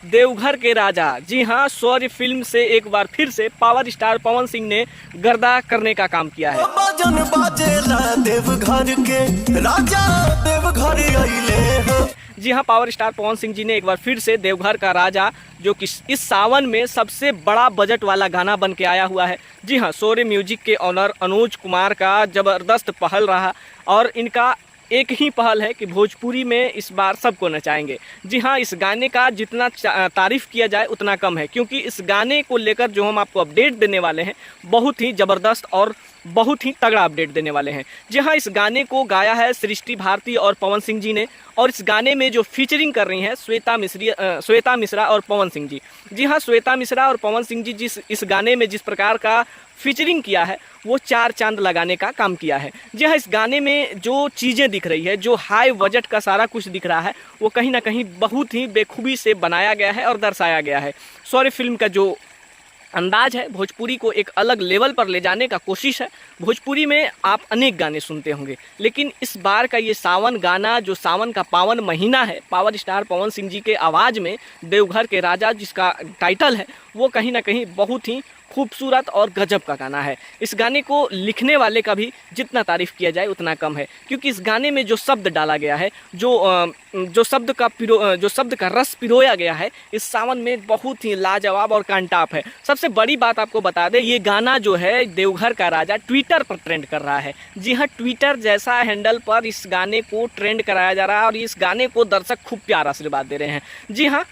देवघर के राजा। जी हाँ, शौर्य फिल्म से एक बार फिर से पावर स्टार पवन सिंह ने गर्दा करने का काम किया है। देवघर के राजा देवघर आइले हो। जी हाँ, पावर स्टार पवन सिंह जी ने एक बार फिर से देवघर का राजा, जो कि इस सावन में सबसे बड़ा बजट वाला गाना बन के आया हुआ है। जी हाँ, शौर्य म्यूजिक के ऑनर अनुज कुमार का ज़बरदस्त पहल रहा और इनका एक ही पहल है कि भोजपुरी में इस बार सबको नचाएंगे। जी हाँ, इस गाने का जितना तारीफ़ किया जाए उतना कम है, क्योंकि इस गाने को लेकर जो हम आपको अपडेट देने वाले हैं बहुत ही ज़बरदस्त और बहुत ही तगड़ा अपडेट देने वाले हैं। जी हाँ, इस गाने को गाया है सृष्टि भारती और पवन सिंह जी ने, और इस गाने में जो फीचरिंग कर रही हैं श्वेता मिश्रा और पवन सिंह जी। जी हाँ, श्वेता मिश्रा और पवन सिंह जी जिस इस गाने में जिस प्रकार का फीचरिंग किया है वो चार चांद लगाने का काम किया है। जी हाँ, इस गाने में जो चीज़ें दिख रही है, जो हाई बजट का सारा कुछ दिख रहा है, वो कहीं ना कहीं बहुत ही बेखूबी से बनाया गया है और दर्शाया गया है। शौर्य फिल्म का जो अंदाज है भोजपुरी को एक अलग लेवल पर ले जाने का कोशिश है। भोजपुरी में आप अनेक गाने सुनते होंगे, लेकिन इस बार का ये सावन गाना, जो सावन का पावन महीना है, पावर स्टार पवन सिंह जी के आवाज़ में देवघर के राजा जिसका टाइटल है, वो कहीं ना कहीं बहुत ही खूबसूरत और गजब का गाना है। इस गाने को लिखने वाले का भी जितना तारीफ़ किया जाए उतना कम है, क्योंकि इस गाने में जो शब्द डाला गया है, जो शब्द का रस पिरोया गया है, इस सावन में बहुत ही लाजवाब और कांटाप है। सबसे बड़ी बात आपको बता दें, ये गाना जो है देवघर का राजा ट्विटर पर ट्रेंड कर रहा है। जी हाँ, ट्विटर जैसा हैंडल पर इस गाने को ट्रेंड कराया जा रहा है और इस गाने को दर्शक खूब प्यार आशीर्वाद दे रहे हैं। जी हाँ,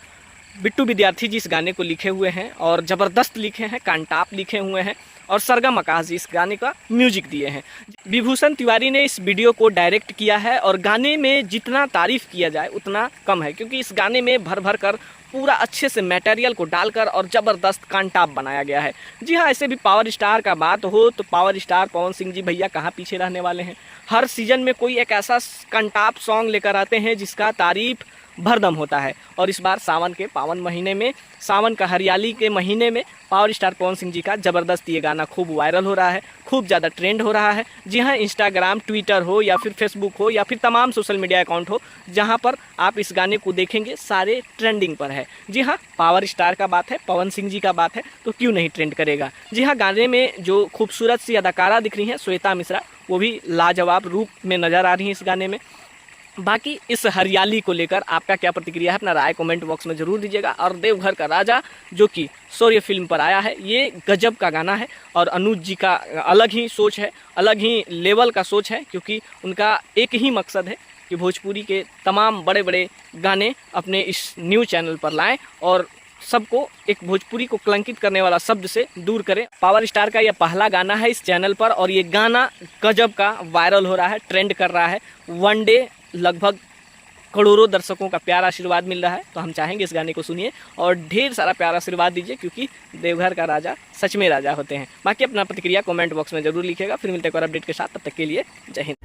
बिट्टू विद्यार्थी जी इस गाने को लिखे हुए हैं और ज़बरदस्त लिखे हैं, कांटाप लिखे हुए हैं, और सरगम आकाश जी इस गाने का म्यूजिक दिए हैं। विभूषण तिवारी ने इस वीडियो को डायरेक्ट किया है और गाने में जितना तारीफ़ किया जाए उतना कम है, क्योंकि इस गाने में भर भर कर पूरा अच्छे से मटेरियल को डालकर और ज़बरदस्त कांटाप बनाया गया है। जी हाँ, ऐसे भी पावर स्टार का बात हो तो पावर स्टार पवन सिंह जी भैया कहाँ पीछे रहने वाले हैं। हर सीज़न में कोई एक ऐसा कांटाप सॉन्ग लेकर आते हैं जिसका तारीफ़ भरदम होता है, और इस बार सावन के पावन महीने में, सावन का हरियाली के महीने में पावर स्टार पवन सिंह जी का ज़बरदस्त ये गाना खूब वायरल हो रहा है, खूब ज़्यादा ट्रेंड हो रहा है। जी हाँ, इंस्टाग्राम, ट्विटर हो या फिर फेसबुक हो या फिर तमाम सोशल मीडिया अकाउंट हो, जहाँ पर आप इस गाने को देखेंगे सारे ट्रेंडिंग पर है। जी हाँ, पावर स्टार का बात है, पवन सिंह जी का बात है, तो क्यों नहीं ट्रेंड करेगा। जी हाँ, गाने में जो खूबसूरत सी अदाकारा दिख रही हैं श्वेता मिश्रा, वो भी लाजवाब रूप में नज़र आ रही हैं इस गाने में। बाकी इस हरियाली को लेकर आपका क्या प्रतिक्रिया है, अपना राय कमेंट बॉक्स में ज़रूर दीजिएगा। और देवघर का राजा जो कि शौर्य फिल्म पर आया है, ये गजब का गाना है और अनुज जी का अलग ही सोच है, अलग ही लेवल का सोच है, क्योंकि उनका एक ही मकसद है कि भोजपुरी के तमाम बड़े बड़े गाने अपने इस न्यूज़ चैनल पर लाएं और सबको एक भोजपुरी को कलंकित करने वाला शब्द से दूर करें। पावर स्टार का यह पहला गाना है इस चैनल पर और ये गाना गजब का वायरल हो रहा है, ट्रेंड कर रहा है। वन डे लगभग करोड़ों दर्शकों का प्यार आशीर्वाद मिल रहा है, तो हम चाहेंगे इस गाने को सुनिए और ढेर सारा प्यार आशीर्वाद दीजिए, क्योंकि देवघर का राजा सच में राजा होते हैं। बाकी अपना प्रतिक्रिया कमेंट बॉक्स में जरूर लिखिएगा। फिर मिलते हैं एक और अपडेट के साथ, तब तक के लिए जय हिंद।